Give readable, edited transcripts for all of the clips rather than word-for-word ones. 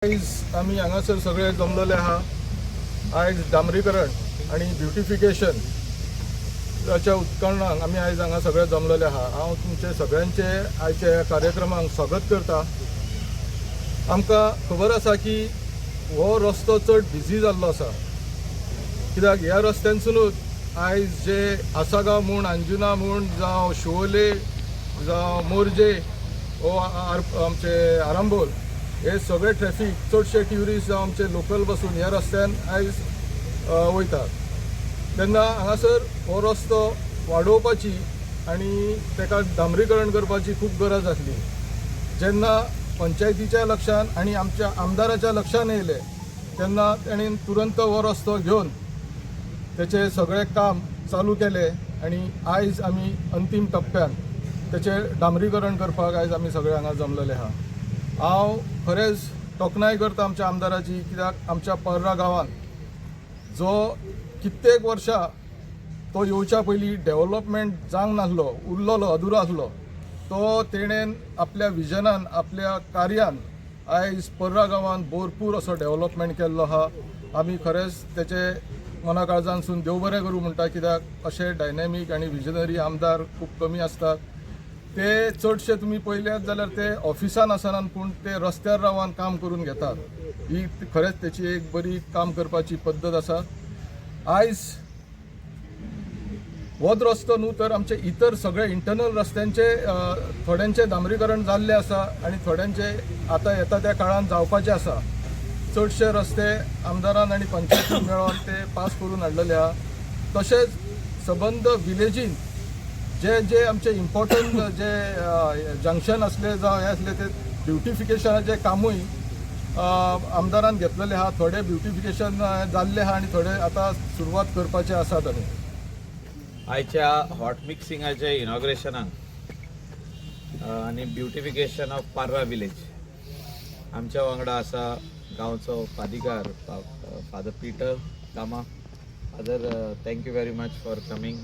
आयज आमी हांगासर सगळे जमलेले आहा। आयज डांबरीकरण आणि ब्युटिफिकेशन च्या उत्करणाक आमी आयज हांगा सगळे जमलेले आहा। हांव तुमचे सगळ्यांचे आयचे कार्यक्रमाक स्वागत करता। आमकां खबर आसा की हो रस्तो चड बिजी जाल्लो आसा, कित्याक ह्या रस्त्यांसूनच आयज जे आसागांव म्हूण, अंजुना म्हूण, जावं शिवोले, जावं मोरजे वो आमचे आरंबोल, हे सगळे ट्रॅफिक चडशे ट्युरिस्ट जावं आमचे लोकल बसून ह्या रस्त्यान आयज वयतात। तेन्ना हांगासर हो रस्तो वाडोवपाची आनी तेका डांबरीकरण करपाची खूब गरज आसली। जेन्ना पंचायतीच्या लक्षान आनी आमच्या आमदाराच्या लक्षान येयले तेन्ना तेणेन तुरंत हो रस्तो घेवन तेचे सगळे काम चालू केले आनी आयज आमी अंतीम टप्प्यान तेचे डांबरीकरण करपाक आयज आमी सगळे हांगा जमलेले आहा। हांव खरेंच तोखणाय करता आमच्या आमदाराची, कित्याक आमच्या पर्रा गांवांत जो कित्येक वर्सां तो येवच्या पयलीं डेव्हलपमेंट जावंक नासलो, उरलोलो, अधुरो आसलो, तो तेणेन आपल्या विजनान, आपल्या कार्यान आयज पर्रा गांवांत भरपूर असो डेव्हलपमेंट केल्लो आहा। आमी खरेंच तेचे मना काळजानसून देव बरें करूं म्हणटा, कित्याक अशे डायनॅमीक आनी विजनरी आमदार खूब कमी आसतात। ते चडशे तुम्ही पळयल्यात जाल्यार ते ऑफिसान आसनात, पूण ते रस्त्यार रावन काम करून घेतात। ही खरेंच तेची एक बरी काम करपाची पद्दत आसा। आयज होच रस्तो न्हू तर आमचे इतर सगळे इंटरनल रस्त्यांचे थोड्यांचे डांबरीकरण जाल्ले आसा आनी थोड्यांचे आतां येता त्या काळान जावपाचे आसा। चडशे रस्ते आमदारान आनी पंचायतीन मेळोन ते पास करून हाडलेले आहा। तशेंच सबंद विलेजीन जे जे आमचे इम्पॉर्टंट जे जंक्शन असले जावं हे असले ते ब्युटिफिकेशनाचे कामूय आमदारान घेतलेले आहा। थोडे ब्युटिफिकेशन जाल्ले आहा आनी थोडे आतां सुरवात करपाचे आसात। आयच्या हॉट मिक्सिंगाचे इनॉग्रेशनाक आनी ब्युटिफिकेशन ऑफ पार्रा विलेज आमच्या वांगडा आसा गांवचो पादिकार फादर पीटर कामा। Father, thank you very much for coming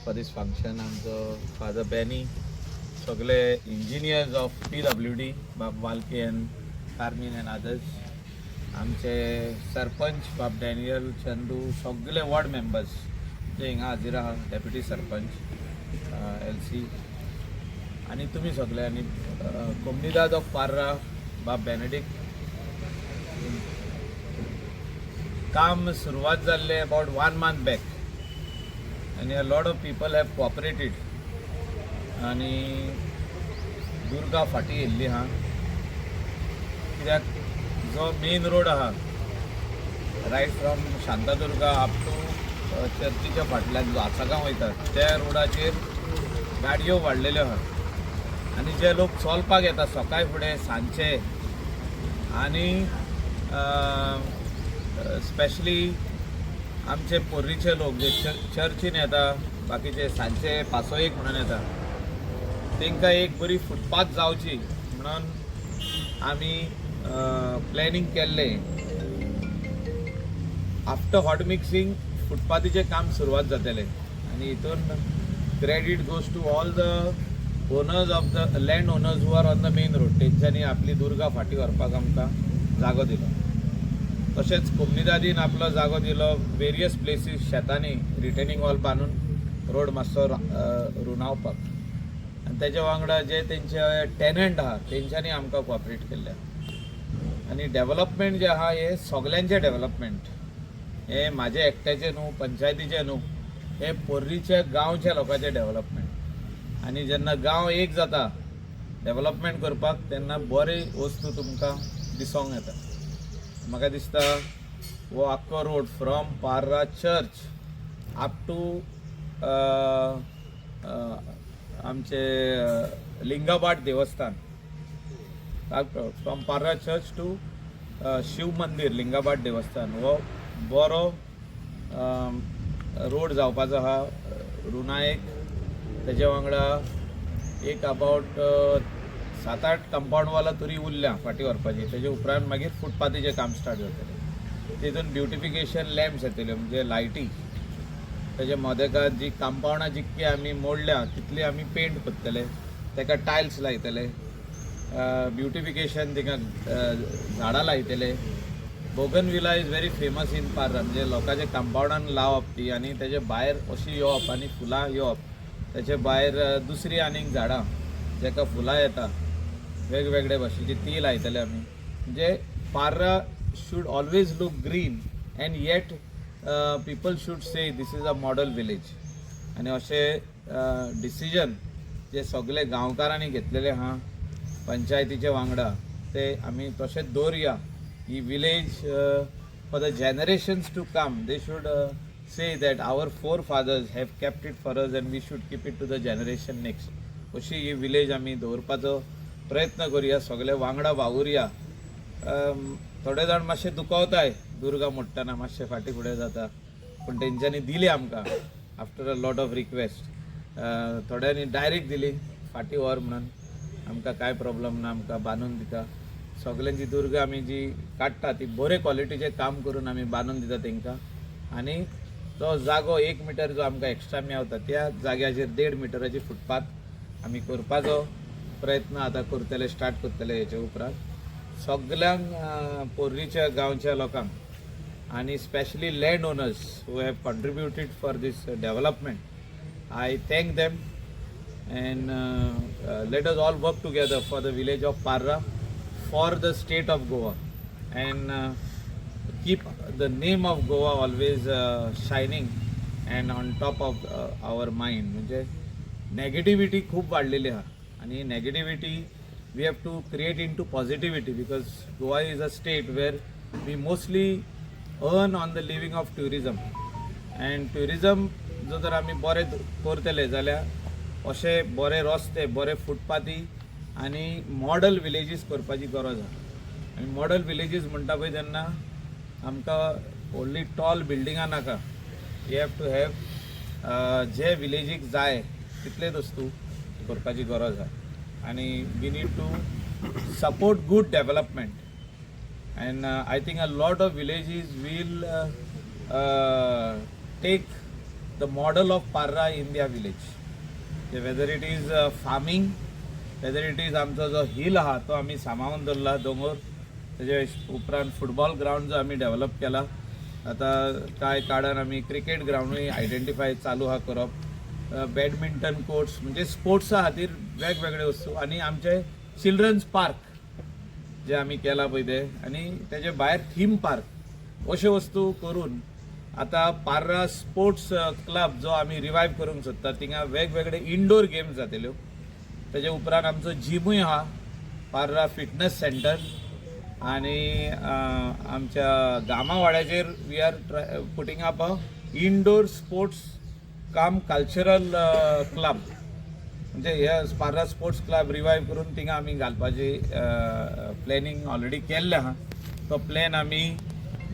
for this function. आमचो फादर बेनी, सगळे इंजिनियर्स ऑफ PWD, बाब वालके एंड कार्मीन एंड अदर्स, आमचे सरपंच बाब डॅनियल, चंदू, सगळे वॉर्ड मेंबर्स जे हिंगा हाजीर आहा, डेप्युटी सरपंच LC आनी तुमी सगळे, आनी कोमनिदाद ऑफ पार्रा बाब बेनेडिक्ट। काम सुरवात जाल्ले about 1 month back and a lot of people have cooperated आणि दुर्गा फाटी येयल्ली आहा, कित्याक जो मेन रोड आहा right from Shantadurga up to चर्चीच्या फाटल्यान जो आसागांव वयता त्या रोडाचेर गाडयो वाडलेल्यो आहा आनी जे लोक चलपाक येता सकाळी फुडें सांजचे आनी स्पेशली आमचे पोर्रीचे लोक जे चर्चीन येता, बाकीचे सांजचे पासोयेक म्हणून येता, तांकां एक बरी फुटपाथ जावची म्हणून आमी प्लॅनिंग केल्ले। आफ्टर हॉट मिक्सिंग फुटपाथीचें काम सुरवात जातलें आनी हितून credit goes to all the owners of the land owners who are on the main road. तेंच्यांनी आपली दुर्गा फाटी व्हरपाक आमकां जागो दिलो। तशेंच कोमनिदादीन आपलो जागो दिलो वेरियस प्लेसीस शेतांनी रिटेनिंग वॉल बांदून रोड मातसो रुंदावपाक, आनी तेच्या वांगडा जे तेंचे टेनंट आहा तेंच्यांनी आमकां कॉपरेट केल्ले। आनी डेव्हलपमेंट जे आहा हे सगल्यांचे डेव्हलपमेंट, हे म्हाजे एकट्याचे न्हू, पंचायतीचे न्हू, हे पोर्रीचे गांवच्या लोकांचे डेव्हलपमेंट। आनी जेन्ना गांव एक जाता डेव्हलपमेंट करपाक तेन्ना बरी वस्तू तुमकां दिसोंक येता। म्हाका दिसता वो आख्खो road from Parra church up to आमचे लिंगाबाट देवस्थान, from Parra church to Shiv मंदिर लिंगाबाट देवस्थान, वो बरो रोड जावपाचो आहा रुनायेक। तेच्या वांगडा एक अबाउट 7-8 कंपाऊंड वाला तरी उरल्या फाटी व्हरपाची। तेजे उपरांत मागीर फुटपाथीचें काम स्टार्ट जातलें। तितून ब्युटिफिकेशन लॅम्प्स येतल्यो म्हणजे लायटी, तेजे मदेकात जी कंपाऊंडां जितकी आमी मोडल्या तितली आमी पेंट करतले, तेका टायल्स लायतले ब्युटिफिकेशन थिंगा झाडां लायतले. Bougainvillea is very famous in Parra, म्हणजे लोकांच्या कंपाउंडान लावप ती आनी तेजे भायर अशी येवप आनी फुलां येवप. तेचे भायर दुसरी आनीक झाडां जेका फुलां येता वेगवेगळे भाशेची ती लायतले आमी. म्हणजे Parra should always look green and yet people should say this is a model village. आनी अशें डिसिजन जे सगळे गांवकारांनी घेतलेले आहा पंचायतीचे वांगडा ते आमी तशेंच दवरया. ही village for the generations to come they should say that our forefathers have kept it for us and we should keep it to the generation next. अशी ही विलेज आमी दवरपाचो प्रयत्न करुया, सगळे वांगडा वावुरया. थोडे जाण मातशे दुखवताय दुर्गा मोडटना, मातशे फाटीं फुडें जाता, पूण तेंच्यांनी दिली आमकां after a lot of request. थोड्यांनी डायरेक्ट दिली फाटीं व्हर म्हणून, आमकां कांय प्रॉब्लम ना, आमकां बांदून दिता. सगळ्यांची दुर्गा आमी जी काडटा ती बरे क्वॉलिटीचें काम करून आमी बांदून दिता तेंकां. आनी तो जागो 1 मिटर जो आमकां एक्स्ट्रा मेवता त्या जाग्याचेर 1.5 मिटराची फुटपाथ आमी करपाचो प्रयत्न आतां करतले, स्टार्ट करतले. हेचे उपरांत सगळ्यांक पोर्रीच्या गांवच्या लोकांक आनी specially land owners who have contributed for this development, I thank them and let us all work together for the village of Parra, for the state of Goa, and keep the name of Goa always shining and on top of our mind. म्हणजे negativity खूप वाढलेली हा आणि negativity we have to create into positivity, because Goa is a state where we mostly earn on the living of tourism, and tourism जो जर आमी बरे करतले जाल्यार अशे बरे रस्ते, बरे फुटपाथी आनी मॉडल विलेजीस करपाची गरज आसा. आनी मॉडल विलेजीस म्हणटा पळय तेन्ना आमकां ओन्ली टॉल बिल्डिंगां नाका. वी हॅव टू हॅव जे विलेजीक जाय तितलेच वस्तू करपाची गरज आसा. आनी we need to support good development. And I think a lot of villages will take the model of Parra in their village. Whether it is farming, whether it is आमचो जो हिल आहा तो आमी सांबाळून दवरला, दोंगर. तेजे उपरांत फुटबॉल ग्रावंड जो आमी डेवलप केला. आतां कांय काळान आमी क्रिकेट ग्रावंडूय आयडेंटिफाय चालू आहा करप. बॅडमिंटन कोर्ट्स, म्हणजे स्पोर्ट्सा खातीर वेगवेगळे वस्तू. आनी आमचे चिल्ड्रन्स पार्क जे आमी केला पळय ते, आनी तेजे भायर थीम पार्क, अश्यो वस्तू करून आतां पार्रा स्पोर्ट्स क्लब जो आमी रिवायव करूंक सोदता थिंगा वेगवेगळे इंडोर गेम्स जातल्यो. तेजे उपरांत आमचो जिमूय आहा, पार्रा फिटनेस सेंटर. आनी आमच्या गामा वाड्याचेर we are putting up a indoor sports cum cultural club. म्हणजे हे पार्रा स्पोर्ट्स क्लब रिवायव करून थिंगा आमी घालपाची प्लॅनिंग ऑलरेडी केल्लें आहा. तो प्लॅन आमी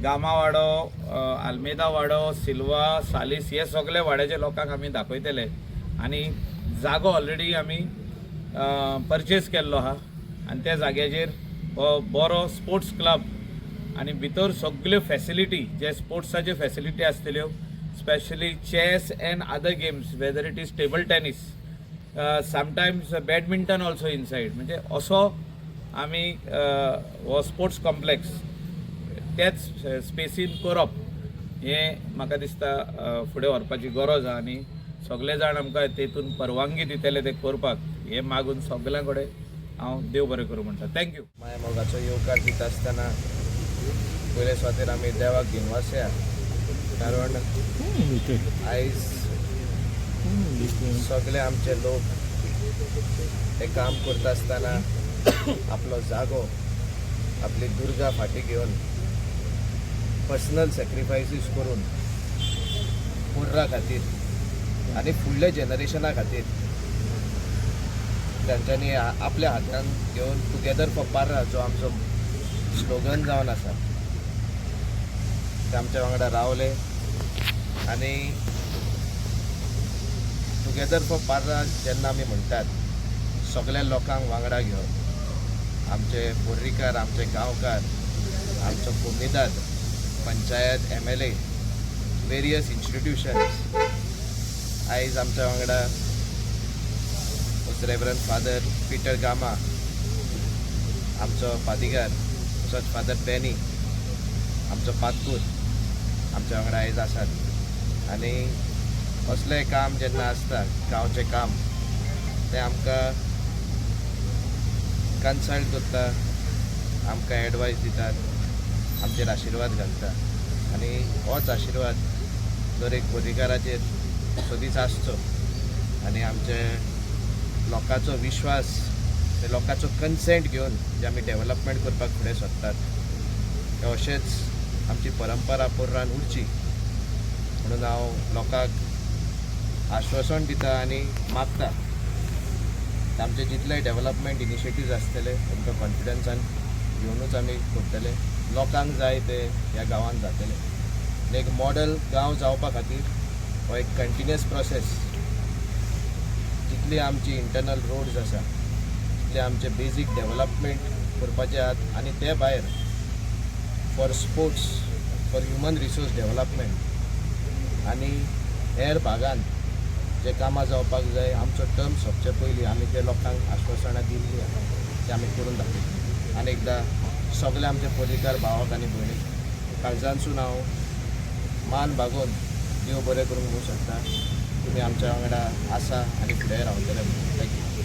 गामा वाडो, आल्मेदा वाडो, सिल्वा, सालीस हे सगळे वाड्याच्या लोकांक आमी दाखयतले. आनी जागो ऑलरेडी आमी परचेज केल्लो आहा आनी त्या जाग्याचेर बरो स्पोर्ट्स क्लब आनी भितर सगल्यो फॅसिलिटी जे स्पोर्ट्साच्यो फॅसिलिटी आसतल्यो, specially chess end other games, weather it is table tennis, sometimes badminton also inside. म्हणजे असो आमी हो स्पोर्ट्स कॉम्प्लेक्स त्याच स्पेसीन करप हें म्हाका दिसता फुडें व्हरपाची गरज आहा. आनी सगळे जाण आमकां तेतून परवानगी दितले ते करपाक हें मागून सगळ्यां कडेन हांव देव बरें करूं म्हणटा. थँक्यू. माया मोगाचो येवकार दिता आसतना पयले सुवातेर आमी देवाक घेवन वसया, कारण आयज सगळे आमचे लोक हे काम करता आसतना आपलो जागो, आपली दुर्गा फाटी घेवन पर्सनल सॅक्रिफायसीस करून पुर्रा खातीर आनी फुडल्या जनरेशना खातीर तांच्यांनी आपल्या हातान घेवन टुगेदर फॉर पार्रा जो आमचो स्लोगन जावन आसा ते आमच्या वांगडा रावले. आनी टुगेदर फॉर पार्रा जेन्ना आमी म्हणटात सगळ्या लोकांक वांगडा घेवन आमचे पोर्रीकार, आमचे गांवकार, आमचो कोमिदाद, पंचायत, MLA, वेरियस इन्स्टिट्यूशन्स आयज आमच्या वांगडा रेव्हरंड फादर पीटर गामा, आमचो पादिगार तसोच फादर डॅनी आमचो पातकूर आमच्या वांगडा आयज आसात आनी असलें काम जेन्ना आसता गांवचें काम तें आमकां कन्सल्ट करता आमकां एडवायस दितात आमचेर आशिर्वाद घालता आनी होच आशिर्वाद दर एक बोरीकाराचेर सदींच आसचो आनी आमचे लोकांचो विश्वास ते लोकांचो कन्सेंट घेवन जे आमी डेव्हलपमेंट करपाक फुडें सरतात ते अशेंच आमची परंपरा पोररान उरची म्हणून हांव लोकांक आश्वासन दिता आनी मागता आमचे जितले डेव्हलपमेंट इनिशिएटिव्ज आसतले तांकां कॉन्फिडन्सान घेवनूच आमी करतले लोकांक जाय ते ह्या गांवांत जातले आनी एक मॉडल गांव जावपा खातीर हो एक कंटिन्युअस प्रोसेस जितली आमची इंटरनल रोड्स आसा तितले आमचे बेजीक डेव्हलपमेंट करपाचे आहात आनी ते भायर for sports for human resource development आनी हेर भागांत जे कामां जावपाक जाय आमचो टर्म सोंपचे पयलीं आमी ते लोकांक आश्वासनां दिल्लीं ते आमी करून दाखयतले आनी एकदां सगळे आमचे पर्रीकार भावाक आनी भयणीक काळजांतसून हांव मान भागोवन देव बरें करूंक म्हणूंक शकता तुमी आमच्या वांगडा आसा आनी फुडें रावतले थँक्यू